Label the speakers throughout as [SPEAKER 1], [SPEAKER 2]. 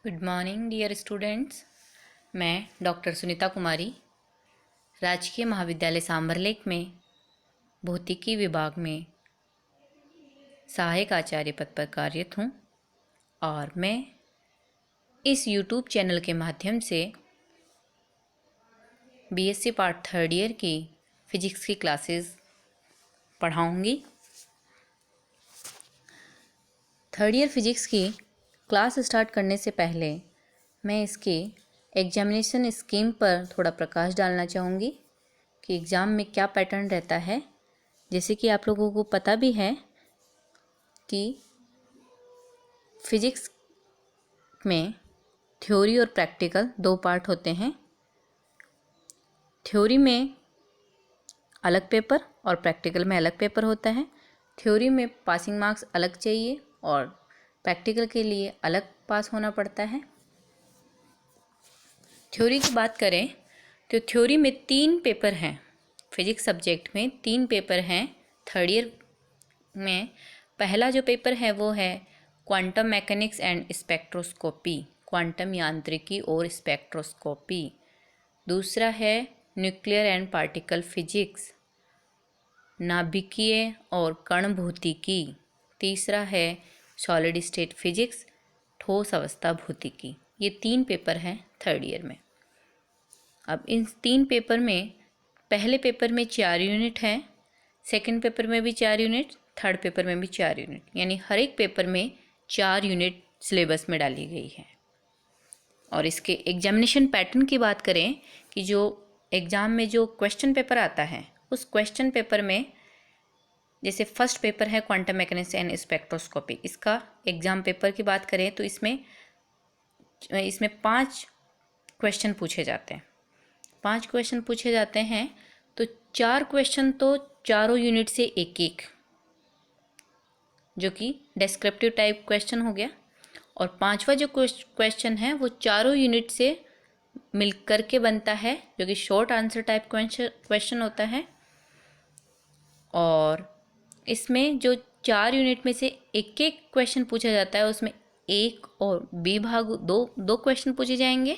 [SPEAKER 1] Good morning dear students. मैं doctor Sunita Kumari राजकीय महाविद्यालय सांबरलेक में भौतिकी विभाग में सहायक आचार्य पद पर कार्यरत हूँ और मैं इस यूट्यूब चैनल के माध्यम से बीएससी पार्ट थर्ड ईयर की फ़िज़िक्स की क्लासेस पढ़ाऊँगी। थर्ड ईयर फिज़िक्स की क्लास स्टार्ट करने से पहले मैं इसके एग्जामिनेशन स्कीम पर थोड़ा प्रकाश डालना चाहूँगी कि एग्ज़ाम में क्या पैटर्न रहता है। जैसे कि आप लोगों को पता भी है कि फिज़िक्स में थ्योरी और प्रैक्टिकल दो पार्ट होते हैं। थ्योरी में अलग पेपर और प्रैक्टिकल में अलग पेपर होता है। थ्योरी में पासिंग मार्क्स अलग चाहिए और प्रैक्टिकल के लिए अलग पास होना पड़ता है। थ्योरी की बात करें तो थ्योरी में 3 पेपर हैं। फिजिक्स सब्जेक्ट में 3 पेपर हैं थर्ड ईयर में। पहला जो पेपर है वो है quantum mechanics and spectroscopy, quantum यांत्रिकी और स्पेक्ट्रोस्कोपी। दूसरा है न्यूक्लियर एंड पार्टिकल फिजिक्स, नाभिकीय और कण भौतिकी। तीसरा है सॉलिड स्टेट फिजिक्स, ठोस अवस्था भौतिकी। ये 3 पेपर हैं थर्ड ईयर में। अब इन 3 पेपर में पहले पेपर में 4 यूनिट हैं, सेकंड पेपर में भी 4 यूनिट, थर्ड पेपर में भी 4 यूनिट, यानी हर एक पेपर में 4 यूनिट सिलेबस में डाली गई है। और इसके एग्जामिनेशन पैटर्न की बात करें कि जो एग्ज़ाम में जो क्वेश्चन पेपर आता है उस क्वेश्चन पेपर में जैसे फर्स्ट पेपर है क्वांटम मैकेनिक्स एंड स्पेक्ट्रोस्कोपी, इसका एग्ज़ाम पेपर की बात करें तो इसमें 5 क्वेश्चन पूछे जाते हैं। 5 क्वेश्चन पूछे जाते हैं तो 4 क्वेश्चन तो चारों यूनिट से एक एक, जो कि डिस्क्रिप्टिव टाइप क्वेश्चन हो गया। और 5वां जो क्वेश्चन है वो चारों यूनिट से मिल कर के बनता है, जो कि शॉर्ट आंसर टाइप क्वेश्चन होता है। और इसमें जो 4 यूनिट में से एक एक क्वेश्चन पूछा जाता है उसमें एक और बी भाग दो क्वेश्चन पूछे जाएंगे।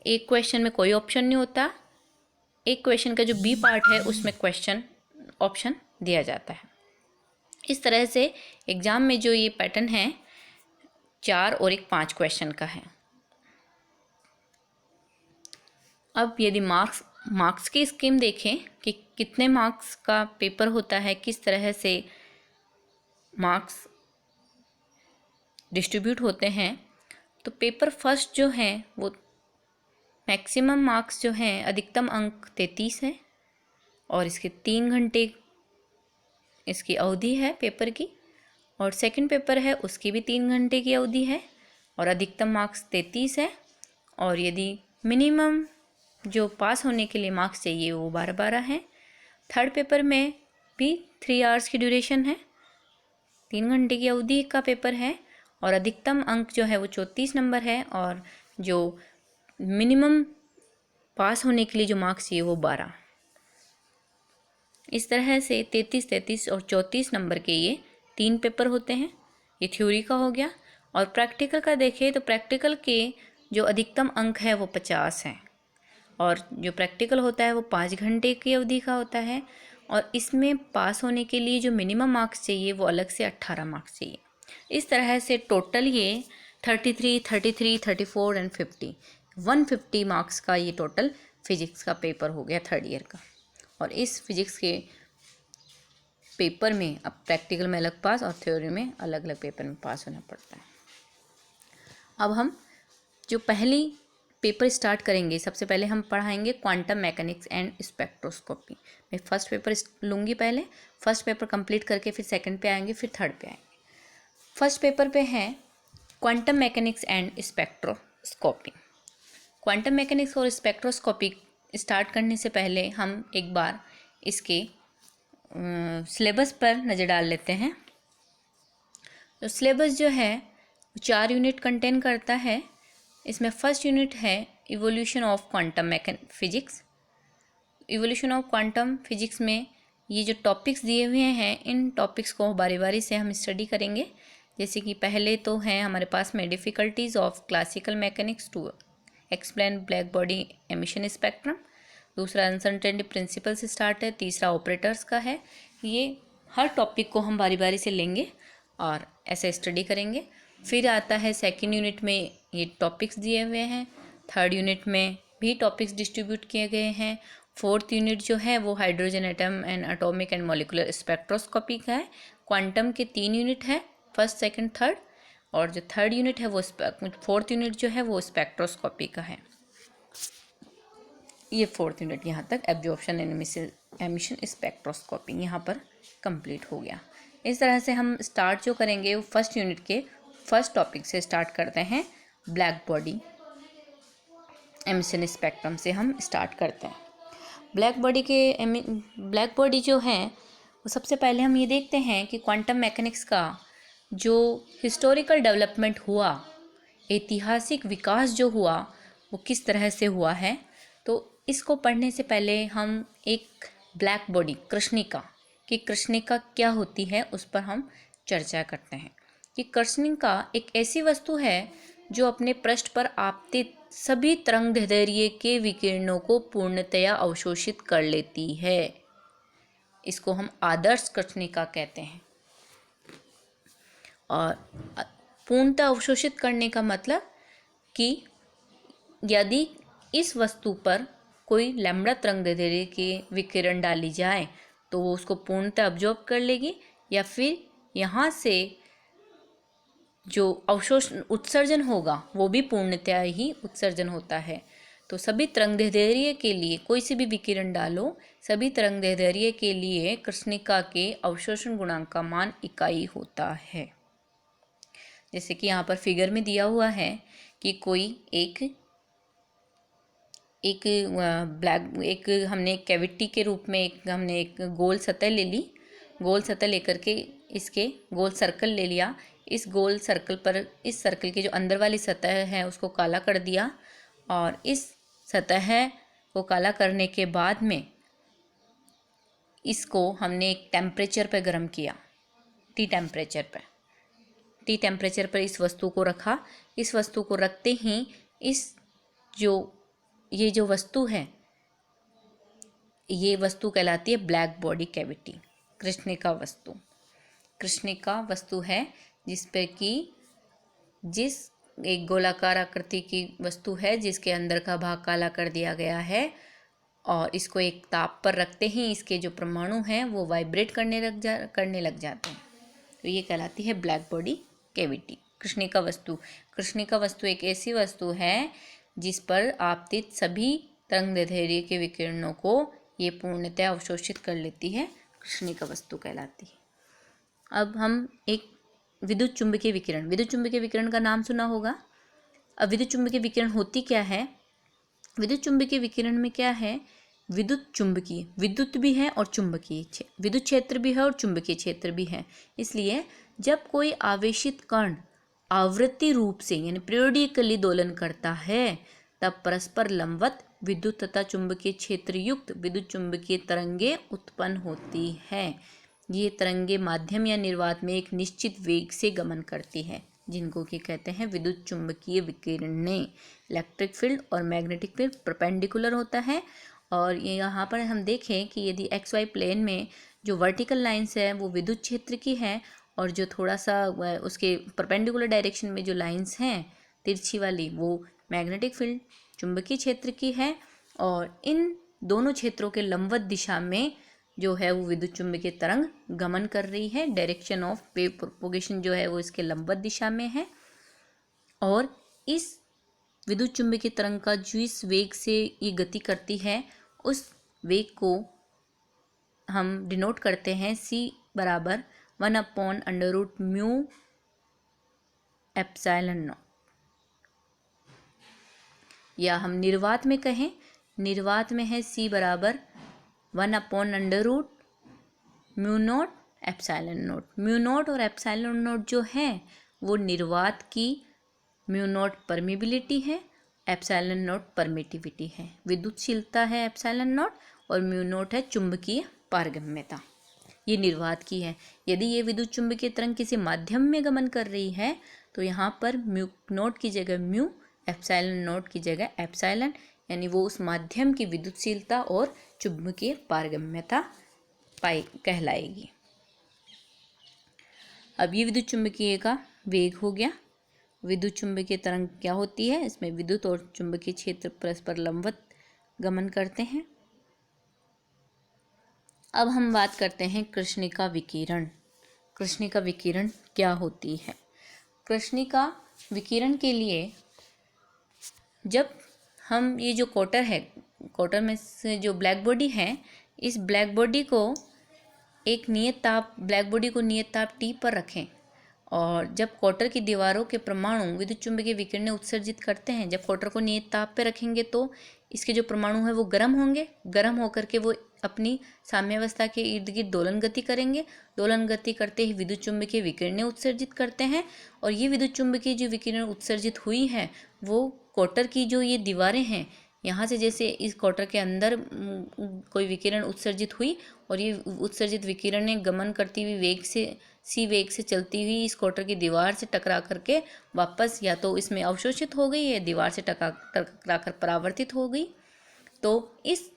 [SPEAKER 1] एक क्वेश्चन में कोई ऑप्शन नहीं होता, एक क्वेश्चन का जो बी पार्ट है उसमें क्वेश्चन ऑप्शन दिया जाता है। इस तरह से एग्ज़ाम में जो ये पैटर्न है 4 और एक 5 क्वेश्चन का है। अब यदि मार्क्स की स्कीम देखें कि कितने मार्क्स का पेपर होता है, किस तरह से मार्क्स डिस्ट्रीब्यूट होते हैं, तो पेपर फर्स्ट जो है वो मैक्सिमम मार्क्स जो हैं अधिकतम अंक 33 है और इसके 3 घंटे इसकी अवधि है पेपर की। और सेकंड पेपर है उसकी भी 3 घंटे की अवधि है और अधिकतम मार्क्स 33 है। और यदि मिनिमम जो पास होने के लिए मार्क्स चाहिए वो 12 है। थर्ड पेपर में भी 3 आवर्स की ड्यूरेशन है, 3 घंटे की अवधि का पेपर है और अधिकतम अंक जो है वो 34 नंबर है और जो मिनिमम पास होने के लिए जो मार्क्स चाहिए वो 12। इस तरह से 33 और 34 नंबर के ये 3 पेपर होते हैं। ये थ्योरी का हो गया। और प्रैक्टिकल का देखें तो प्रैक्टिकल के जो अधिकतम अंक है वो 50 हैं और जो प्रैक्टिकल होता है वो 5 घंटे की अवधि का होता है। और इसमें पास होने के लिए जो मिनिमम मार्क्स चाहिए वो अलग से 18 मार्क्स चाहिए। इस तरह से टोटल ये 33, 34 एंड 50, 150 मार्क्स का ये टोटल फिजिक्स का पेपर हो गया थर्ड ईयर का। और इस फिजिक्स के पेपर में अब प्रैक्टिकल में अलग पास और थ्योरी में अलग अलग पेपर में पास होना पड़ता है। अब हम जो पहली पेपर स्टार्ट करेंगे, सबसे पहले हम पढ़ाएंगे क्वांटम मैकेनिक्स एंड स्पेक्ट्रोस्कोपी। मैं फर्स्ट पेपर लूँगी, पहले फर्स्ट पेपर कंप्लीट करके फिर सेकंड पे आएंगे, फिर थर्ड पे आएंगे। फर्स्ट पेपर पे है quantum mechanics and spectroscopy. Quantum mechanics और स्पेक्ट्रोस्कोपी स्टार्ट करने से पहले हम एक बार इसके सिलेबस पर नज़र डाल लेते हैं। तो सिलेबस जो है 4 यूनिट कंटेन करता है। इसमें फर्स्ट यूनिट है evolution of quantum physics. Evolution of quantum physics में ये जो टॉपिक्स दिए हुए हैं इन टॉपिक्स को बारी बारी से हम स्टडी करेंगे। जैसे कि पहले तो है हमारे पास में difficulties of classical mechanics to explain black body emission spectrum, दूसरा अनसर्टेनिटी प्रिंसिपल से स्टार्ट है, तीसरा ऑपरेटर्स का है। ये हर टॉपिक को हम बारी बारी से लेंगे और ऐसे स्टडी करेंगे। फिर आता है सेकंड यूनिट में ये टॉपिक्स दिए हुए हैं, थर्ड यूनिट में भी टॉपिक्स डिस्ट्रीब्यूट किए गए हैं। फोर्थ यूनिट जो है वो hydrogen atom and atomic and molecular spectroscopy का है। क्वांटम के 3 यूनिट है, फर्स्ट सेकंड थर्ड, और जो थर्ड यूनिट है वो फोर्थ यूनिट जो है वो स्पेक्ट्रोस्कोपी का है। ये फोर्थ यूनिट यहाँ तक एब्जॉर्प्शन एंड एमिशन स्पेक्ट्रोस्कोपी यहाँ पर कंप्लीट हो गया। इस तरह से हम स्टार्ट जो करेंगे वो फर्स्ट यूनिट के फर्स्ट टॉपिक से स्टार्ट करते हैं। ब्लैक बॉडी एमिशन स्पेक्ट्रम से हम स्टार्ट करते हैं। ब्लैक बॉडी जो है वो सबसे पहले हम ये देखते हैं कि क्वांटम मैकेनिक्स का जो हिस्टोरिकल डेवलपमेंट हुआ, ऐतिहासिक विकास जो हुआ वो किस तरह से हुआ है। तो इसको पढ़ने से पहले हम एक ब्लैक बॉडी कृष्णिका क्या होती है उस पर हम चर्चा करते हैं। कि कृष्णिका एक ऐसी वस्तु है जो अपने पृष्ठ पर आपतित सभी तरंगदैर्घ्य के विकिरणों को पूर्णतया अवशोषित कर लेती है। इसको हम आदर्श कृष्णिका कहते हैं। और पूर्णतः अवशोषित करने का मतलब कि यदि इस वस्तु पर कोई लैम्ब्डा तरंगदैर्घ्य के विकिरण डाली जाए तो वो उसको पूर्णतः अब्जॉर्ब कर लेगी, या फिर यहाँ से जो उत्सर्जन होगा वो भी पूर्णतः ही उत्सर्जन होता है। तो सभी तरंगदैर्घ्य के लिए कोई से भी विकिरण डालो, सभी तरंगदैर्घ्य के लिए कृष्णिका के अवशोषण गुणांक का मान इकाई होता है। जैसे कि यहाँ पर फिगर में दिया हुआ है कि कोई एक हमने कैविटी के रूप में हमने एक गोल सतह ले ली, गोल सतह लेकर के इसके गोल सर्कल ले लिया। इस गोल सर्कल पर इस सर्कल की जो अंदर वाली सतह है उसको काला कर दिया, और इस सतह को काला करने के बाद में इसको हमने एक टेम्परेचर पर गर्म किया, टी टेम्परेचर पर इस वस्तु को रखा। इस वस्तु को रखते ही ये जो वस्तु है ये वस्तु कहलाती है ब्लैक बॉडी कैविटी, कृष्णिका वस्तु है जिस एक गोलाकार आकृति की वस्तु है जिसके अंदर का भाग काला कर दिया गया है, और इसको एक ताप पर रखते ही इसके जो परमाणु हैं वो वाइब्रेट करने लग जाते हैं। तो ये कहलाती है ब्लैक बॉडी कैविटी, कृष्णिका वस्तु एक ऐसी वस्तु है जिस पर आपतित सभी तरंगदैर्घ्य के विकिरणों को ये पूर्णतः अवशोषित कर लेती है, कृष्णिका वस्तु कहलाती है। अब हम एक विद्युत चुम्बकीय विकिरण का नाम सुना होगा। अब विद्युत चुम्बकीय विकिरण होती क्या है? विद्युत चुम्बकीय विकिरण में क्या है? विद्युत भी है और चुंबकीय, विद्युत क्षेत्र भी है और चुंबकीय क्षेत्र भी है। इसलिए जब कोई आवेशित कण आवृत्ति रूप से यानी पीरियोडिकली दोलन करता है तब परस्पर लंबवत विद्युत तथा चुंबकीय क्षेत्र युक्त विद्युत चुंबकीय तरंगें उत्पन्न होती हैं। ये तरंगें माध्यम या निर्वात में एक निश्चित वेग से गमन करती है, जिनको कि कहते हैं विद्युत चुंबकीय विकिरणें। इलेक्ट्रिक फील्ड और मैग्नेटिक फील्ड परपेंडिकुलर होता है। और ये यहाँ पर हम देखें कि यदि एक्स वाई प्लेन में जो वर्टिकल लाइंस है वो विद्युत क्षेत्र की है, और जो थोड़ा सा उसके परपेंडिकुलर डायरेक्शन में जो लाइंस हैं तिरछी वाली वो मैग्नेटिक फील्ड चुंबकीय क्षेत्र की है। और इन दोनों क्षेत्रों के लंबवत दिशा में जो है वो विद्युत चुंबकीय तरंग गमन कर रही है। डायरेक्शन ऑफ वेव प्रोपोगेशन जो है वो इसके लंबवत दिशा में है। और इस विद्युत चुंबकीय तरंग का जिस वेग से ये गति करती है उस वेग को हम डिनोट करते हैं c बराबर 1/√μ एप्सिलॉन, या हम निर्वात में कहें, निर्वात में है c बराबर 1/√μ0 एप्सिलॉन। μ0 और एप्सिलॉन जो है वो निर्वात की μ0 परमिबिलिटी है, एप्सिलॉन परमिटिविटी है। विद्युतशीलता है एप्सिलॉन और μ0 है चुंबकीय पारगम्यता। ये निर्वात की है। यदि ये विद्युत चुंबकीय तरंग किसी माध्यम में गमन कर रही है तो यहाँ पर म्यू नोट की जगह म्यू, एप्सिलॉन नोट की जगह एप्सिलॉन, यानी वो उस माध्यम की विद्युतशीलता और चुंबकीय पारगम्यता कहलाएगी। अब ये विद्युत चुंबकीय का वेग हो गया। विद्युत चुंबकीय तरंग क्या होती है? इसमें विद्युत और चुंबकीय क्षेत्र परस्पर लंबवत गमन करते हैं। अब हम बात करते हैं कृष्णिका विकिरण। कृष्णिका विकिरण क्या होती है? कृष्णिका विकिरण के लिए जब हम ये जो कोटर है, कोटर में से जो ब्लैक बॉडी है, इस ब्लैक बॉडी को एक नियत ताप, ब्लैक बॉडी को नियत ताप T पर रखें और जब कोटर की दीवारों के परमाणु विद्युत चुंबकीय विकिरणें उत्सर्जित करते हैं, जब कोटर को नियत ताप पे रखेंगे तो इसके जो परमाणु है वो गर्म होंगे। गर्म होकर के वो अपनी साम्यावस्था के इर्द गिर्द दोलन गति करेंगे। दोलन गति करते ही विद्युत चुंबकीय विकिरणें उत्सर्जित करते हैं और ये विद्युत चुंबकीय जो विकिरण उत्सर्जित हुई है वो कोटर की जो ये दीवारें हैं, यहाँ से जैसे इस कोटर के अंदर कोई विकिरण उत्सर्जित हुई और ये उत्सर्जित विकिरणें गमन करती हुई वेग से चलती हुई इस कोटर की दीवार से टकरा करके वापस या तो इसमें अवशोषित हो गई या दीवार से टकरा कर परावर्तित हो गई। तो इस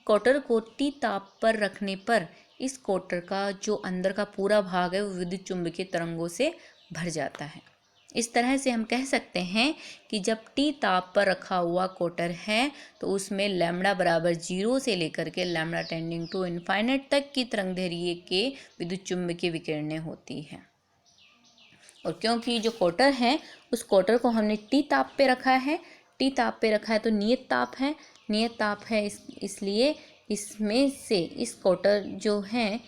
[SPEAKER 1] कोटर को T ताप पर रखने पर इस कोटर का जो अंदर का पूरा भाग है वो विद्युत चुंबकीय तरंगों से भर जाता है। इस तरह से हम कह सकते हैं कि जब T ताप पर रखा हुआ कोटर है तो उसमें लैम्डा बराबर 0 से लेकर के लैम्डा टेंडिंग टू इनफाइनाइट तक की तरंगदैर्घ्य के विद्युत चुंबकीय विकिरणें होती हैं। और क्योंकि जो कोटर है उस कोटर को हमने T ताप पे रखा है, T ताप पे रखा है तो नियत ताप है, नियत ताप है इसलिए इसमें से इस कोटर जो है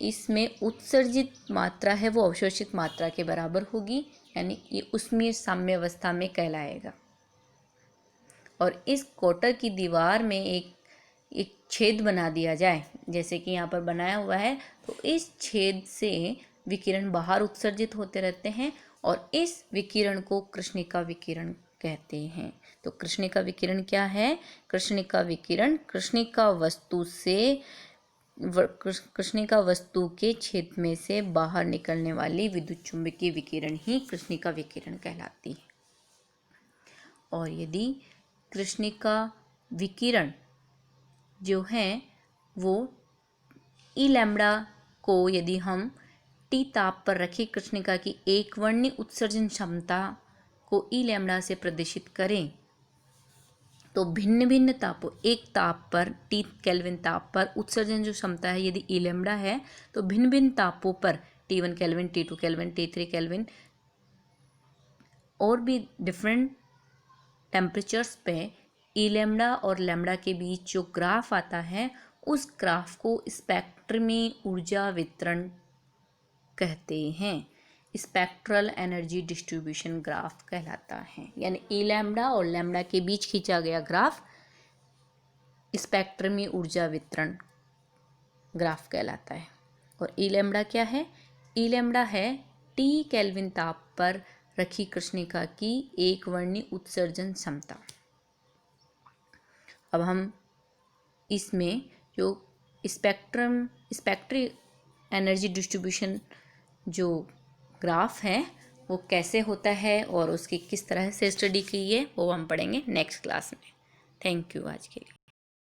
[SPEAKER 1] इसमें उत्सर्जित मात्रा है वो अवशोषित मात्रा के बराबर होगी, यानी ये ऊष्मीय साम्यावस्था में कहलाएगा। और इस कोटर की दीवार में एक छेद बना दिया जाए, जैसे कि यहाँ पर बनाया हुआ है, तो इस छेद से विकिरण बाहर उत्सर्जित होते रहते हैं और इस विकिरण को कृष्णिका विकिरण कहते हैं। तो कृष्णिका विकिरण क्या है? कृष्णिका विकिरण कृष्णिका वस्तु के छेद में से बाहर निकलने वाली विद्युत चुंबकीय विकिरण ही कृष्णिका विकिरण कहलाती है। और यदि कृष्णिका विकिरण जो है वो ई लैम्डा को यदि हम T ताप पर रखें, कृष्णिका की एक वर्णी उत्सर्जन क्षमता को ई लैम्डा से प्रदर्शित करें तो भिन्न भिन्न तापों, एक ताप पर T केल्विन ताप पर उत्सर्जन जो क्षमता है यदि ई लैम्डा है तो भिन्न भिन्न तापों पर T1 kelvin, T2 kelvin, T3 kelvin और भी डिफरेंट टेम्परेचर्स पे ई लैम्डा और लैम्डा के बीच जो ग्राफ आता है उस ग्राफ को स्पेक्ट्रमी ऊर्जा वितरण कहते हैं। स्पेक्ट्रल एनर्जी डिस्ट्रीब्यूशन ग्राफ कहलाता है, यानी ई लैम्डा और लैम्डा के बीच खींचा गया ग्राफ स्पेक्ट्रमी ऊर्जा वितरण ग्राफ कहलाता है। और ई लैम्डा क्या है? ई लैम्डा है T केल्विन ताप पर रखी कृष्णिका की एक वर्णी उत्सर्जन क्षमता। अब हम इसमें जो स्पेक्ट्रल एनर्जी डिस्ट्रीब्यूशन जो ग्राफ है वो कैसे होता है और उसकी किस तरह से स्टडी की है वो हम पढ़ेंगे नेक्स्ट क्लास में। थैंक यू आज के लिए।